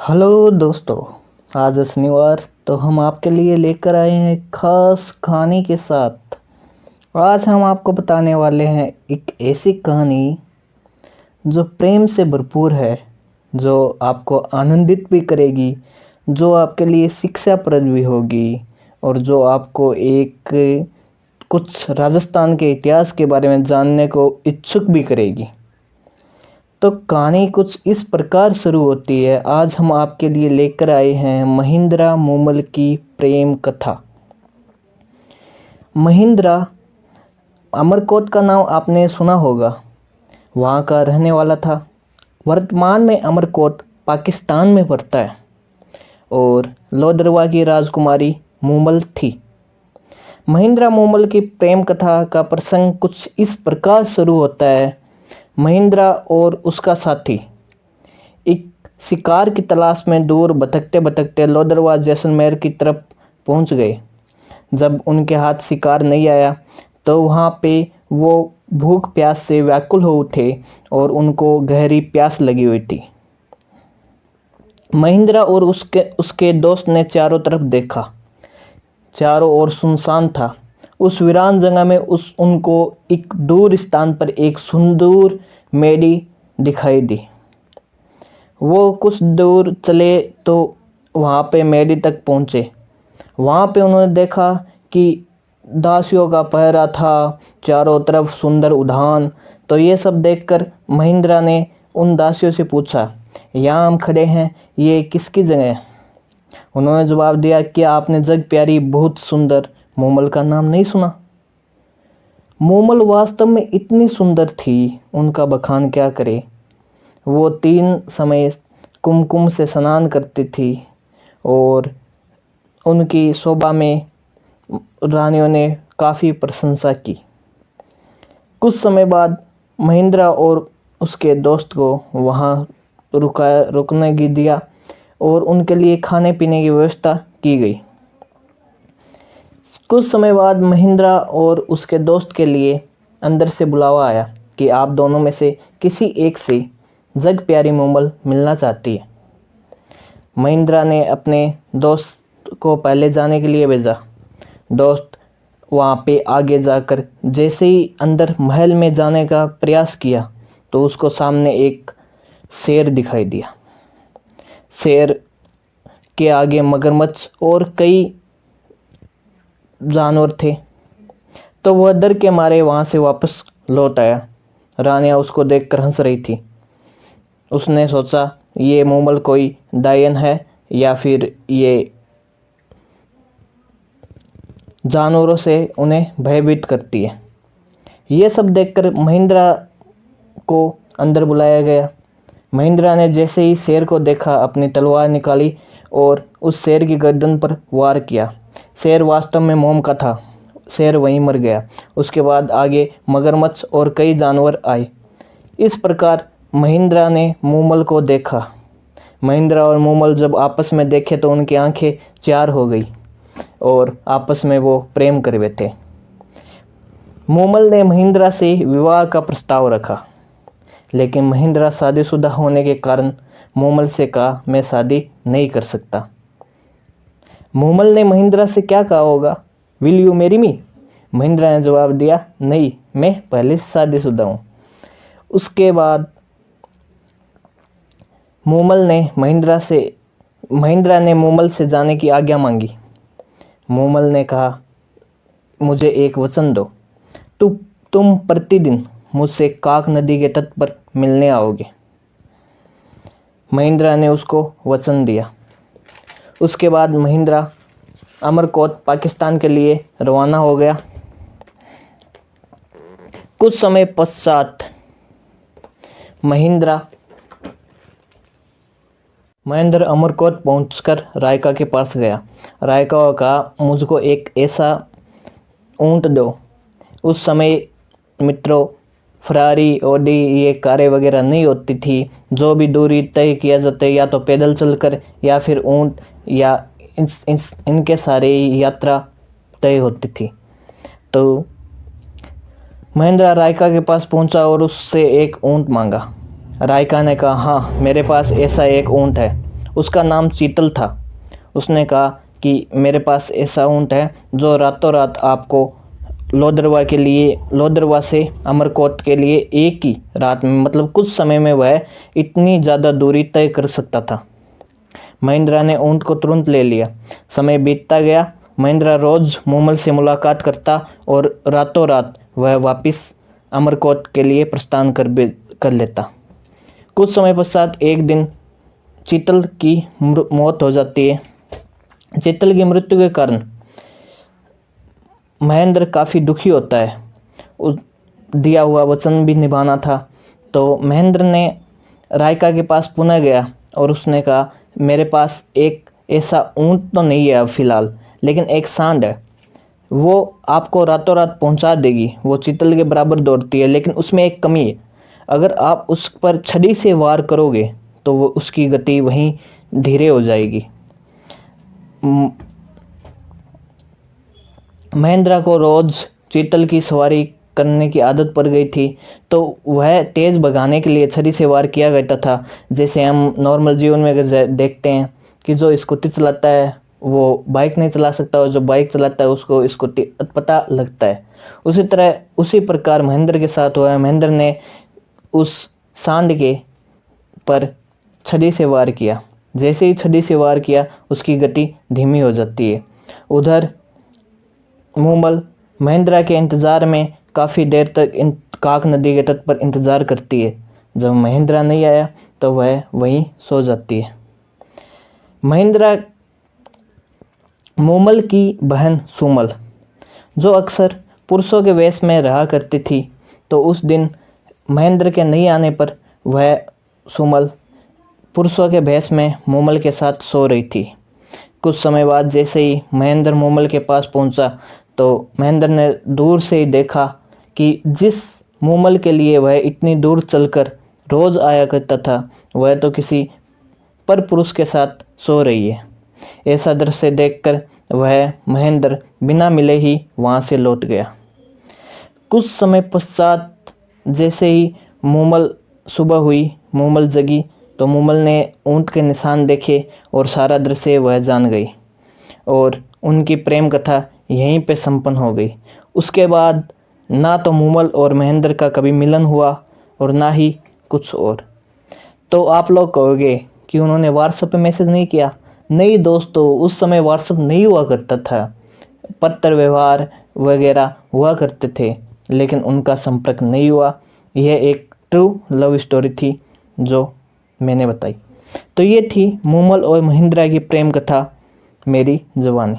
Hello दोस्तों। आज है शनिवार तो हम आपके लिए लेकर आए हैं खास कहानी के साथ। आज हम आपको बताने वाले हैं एक ऐसी कहानी जो प्रेम से भरपूर है, जो आपको आनंदित भी करेगी, जो आपके लिए शिक्षाप्रद भी होगी और जो आपको एक कुछ राजस्थान के इतिहास के बारे में जानने को इच्छुक भी करेगी। तो कहानी कुछ इस प्रकार शुरू होती है। आज हम आपके लिए लेकर आए हैं महिंद्रा मूमल की प्रेम कथा। महिंद्रा, अमरकोट का नाम आपने सुना होगा, वहाँ का रहने वाला था। वर्तमान में अमरकोट पाकिस्तान में पड़ता है और लोदरवा की राजकुमारी मूमल थी। महिंद्रा मूमल की प्रेम कथा का प्रसंग कुछ इस प्रकार शुरू होता है। महिंद्रा और उसका साथी एक शिकार की तलाश में दूर भटकते भटकते लोदरवा जैसलमेर की तरफ पहुंच गए। जब उनके हाथ शिकार नहीं आया तो वहाँ पे वो भूख प्यास से व्याकुल हो उठे और उनको गहरी प्यास लगी हुई थी। महिंद्रा और उसके दोस्त ने चारों तरफ देखा। चारों ओर सुनसान था। उस वीरान जगह में उनको एक दूर स्थान पर एक सुंदर मेडी दिखाई दी। वो कुछ दूर चले तो वहाँ पे मेडी तक पहुँचे। वहाँ पे उन्होंने देखा कि दासियों का पहरा था, चारों तरफ सुंदर उद्यान। तो ये सब देखकर महिंद्रा ने उन दासियों से पूछा, यहाँ हम खड़े हैं, ये किसकी जगह है? उन्होंने जवाब दिया कि आपने जग प्यारी बहुत सुंदर मूमल का नाम नहीं सुना? मूमल वास्तव में इतनी सुंदर थी, उनका बखान क्या करे। वो 3 समय कुमकुम से स्नान करती थी और उनकी शोभा में रानियों ने काफ़ी प्रशंसा की। कुछ समय बाद महिंद्रा और उसके दोस्त को वहाँ रुकने की दिया और उनके लिए खाने पीने की व्यवस्था की गई। कुछ समय बाद महिंद्रा और उसके दोस्त के लिए अंदर से बुलावा आया कि आप दोनों में से किसी एक से जग प्यारी मूमल मिलना चाहती है। महिंद्रा ने अपने दोस्त को पहले जाने के लिए भेजा। दोस्त वहाँ पे आगे जाकर जैसे ही अंदर महल में जाने का प्रयास किया तो उसको सामने एक शेर दिखाई दिया। शेर के आगे मगरमच्छ और कई जानवर थे। तो वह डर के मारे वहाँ से वापस लौट आया। रानियाँ उसको देखकर हंस रही थी। उसने सोचा ये मूमल कोई डायन है या फिर ये जानवरों से उन्हें भयभीत करती है। ये सब देखकर महिंद्रा को अंदर बुलाया गया। महिंद्रा ने जैसे ही शेर को देखा अपनी तलवार निकाली और उस शेर की गर्दन पर वार किया। शेर वास्तव में मोम का था। शेर वहीं मर गया। उसके बाद आगे मगरमच्छ और कई जानवर आए। इस प्रकार महिंद्रा ने मूमल को देखा। महिंद्रा और मूमल जब आपस में देखे तो उनकी आंखें चार हो गई और आपस में वो प्रेम कर बैठे। मूमल ने महिंद्रा से विवाह का प्रस्ताव रखा, लेकिन महिंद्रा शादीशुदा होने के कारण मूमल से कहा मैं शादी नहीं कर सकता। मूमल ने महिंद्रा से क्या कहा होगा, will you marry me? Mahindra ने जवाब दिया नहीं, मैं पहले से शादीशुदा हूँ। उसके बाद महिंद्रा ने मूमल से जाने की आज्ञा मांगी। मूमल ने कहा मुझे एक वचन दो, तुम प्रतिदिन मुझसे काक नदी के तट पर मिलने आओगे। महिंद्रा ने उसको वचन दिया। उसके बाद महिंद्रा अमरकोट पाकिस्तान के लिए रवाना हो गया। कुछ समय पश्चात महेंद्र अमरकोट पहुंचकर रायका के पास गया। रायका को कहा मुझको एक ऐसा ऊंट दो। उस समय मित्रों फरारी ऑडी ये कारें वगैरह नहीं होती थी। जो भी दूरी तय किया जाता है या तो पैदल चलकर या फिर ऊंट या इनके सारे यात्रा तय होती थी। तो महेंद्र रायका के पास पहुंचा और उससे एक ऊंट मांगा। रायका ने कहा हाँ मेरे पास ऐसा एक ऊंट है उसका नाम चीतल था। उसने कहा कि मेरे पास ऐसा ऊँट है जो रातों रात आपको लोदरवा से अमरकोट के लिए एक ही रात में, मतलब कुछ समय में, वह इतनी ज़्यादा दूरी तय कर सकता था। महेंद्र ने ऊँट को तुरंत ले लिया। समय बीतता गया। महेंद्र रोज मूमल से मुलाकात करता और रातों रात वह वापस अमरकोट के लिए प्रस्थान कर लेता। कुछ समय पश्चात एक दिन चीतल की मौत हो जाती है। चीतल की मृत्यु के कारण महेंद्र काफ़ी दुखी होता है। उस दिया हुआ वचन भी निभाना था, तो महेंद्र ने रायका के पास पुनः गया और उसने कहा, मेरे पास एक ऐसा ऊँट तो नहीं है अब फ़िलहाल, लेकिन एक सांड है, वो आपको रातों रात पहुंचा देगी। वो चीतल के बराबर दौड़ती है, लेकिन उसमें एक कमी है। अगर आप उस पर छड़ी से वार करोगे तो वो उसकी गति वहीं धीरे हो जाएगी। महेंद्र को रोज़ चीतल की सवारी करने की आदत पड़ गई थी, तो वह तेज़ भगाने के लिए छड़ी से वार किया करता था। जैसे हम नॉर्मल जीवन में देखते हैं कि जो स्कूटी चलाता है वो बाइक नहीं चला सकता, और जो बाइक चलाता है उसको स्कूटी पता लगता है। उसी तरह उसी प्रकार महेंद्र के साथ हुआ है। महेंद्र ने उस सांड के पर छड़ी से वार किया। जैसे ही छड़ी से वार किया, उसकी गति धीमी हो जाती है। उधर मूमल महेंद्र के इंतज़ार में काफ़ी देर तक काक नदी के तट पर इंतज़ार करती है। जब महेंद्र नहीं आया तो वह वहीं सो जाती है। महेंद्र मूमल की बहन सुमल, जो अक्सर पुरुषों के वेश में रहा करती थी, तो उस दिन महेंद्र के नहीं आने पर वह सुमल पुरुषों के भेष में मूमल के साथ सो रही थी। कुछ समय बाद जैसे ही महेंद्र मूमल के पास पहुंचा, तो महेंद्र ने दूर से ही देखा कि जिस मूमल के लिए वह इतनी दूर चलकर रोज़ आया करता था, वह तो किसी पर पुरुष के साथ सो रही है। ऐसा दृश्य देखकर वह महेंद्र बिना मिले ही वहाँ से लौट गया। कुछ समय पश्चात जैसे ही सुबह हुई, मूमल जगी, तो मूमल ने ऊँट के निशान देखे और सारा दृश्य वह जान गई, और उनकी प्रेम कथा यहीं पे संपन्न हो गई। उसके बाद ना तो मूमल और महेंद्र का कभी मिलन हुआ और ना ही कुछ और। तो आप लोग कहोगे कि उन्होंने व्हाट्सएप पे मैसेज नहीं किया। नहीं दोस्तों, उस समय व्हाट्सएप नहीं हुआ करता था, पत्र व्यवहार वगैरह हुआ करते थे, लेकिन उनका संपर्क नहीं हुआ। यह एक ट्रू लव स्टोरी थी जो मैंने बताई। तो ये थी मूमल और महेंद्र की प्रेम कथा, मेरी जवानी।